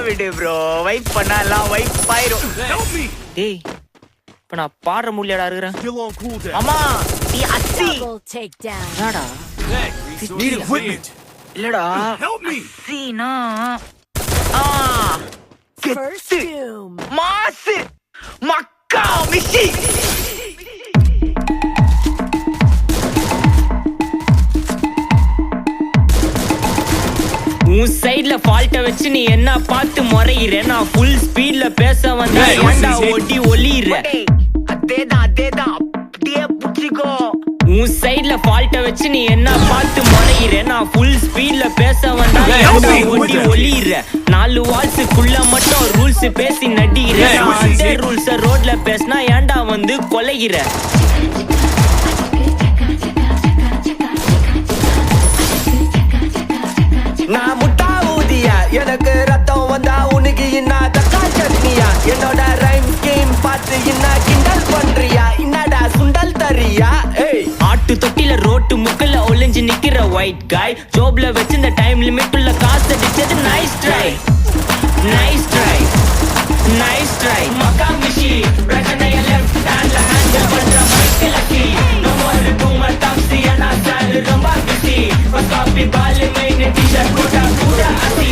விடு bro, vibe பண்ணலாம் vibe ஆயிரும். டேய் இப்ப நான் பாடுற மூலியாடா இருக்கிறேன். அம்மா நீ அசி என்னடா இல்லடா அசினா கெத்து மாசு மக்கா மிஷி. உன் சைடுல ஃபால்ட்ட வச்சு நீ என்ன பார்த்து முறையிற, நான் ஃபுல் ஸ்பீட்ல பேச வந்தா ஏன்டா ஓட்டி ஒளியிற. அதேதான் அதேதான் அப்படியே புடிச்சுக்கோ. உன் சைடுல ஃபால்ட்ட வச்சு நீ என்ன பார்த்து முறையிற, நான் ஃபுல் ஸ்பீட்ல பேச வந்தா ஏன்டா ஓட்டி ஒளியிற. 4 வால்ஸுக்குள்ள மட்டும் ரூல்ஸ் பேசி நடிக்கிற, அதே ரூல்ஸ ரோட்ல பேசினா ஏன்டா வந்து கொலைகிற. நான் முட்டா ஊதியா, எனக்கு ரத்தம் வந்தா உனக்கு என்ன தக்காளி சட்னியா. என்னோட ரைம் ஸ்கீம் பார்த்து என்ன கிண்டல் பண்றியா, என்னடா சுண்டல் தரியா. ஆட்டு தொட்டில ரோட்டு முக்கல ஒளிஞ்சு நிக்கிற ஒயிட் காய், ஜோப்ல வச்சிருந்த டைம் லிமிட் உள்ள காசு அடிச்சது nice try nice try nice try. மக்கா மிஷி பிரச்சனைய லெஃப்ட் ஹேண்ட்ல ஹேண்டில் பண்ற மைக்கேல் லக்கி. நோ மோர் டூமர் டாக்ஸி அண்ட் நான் ரொம்ப பிஸி. ஃபர்ஸ்ட் காப்பி பால் மெயின் டி-ஷர்ட் போட்டா கூட அசி.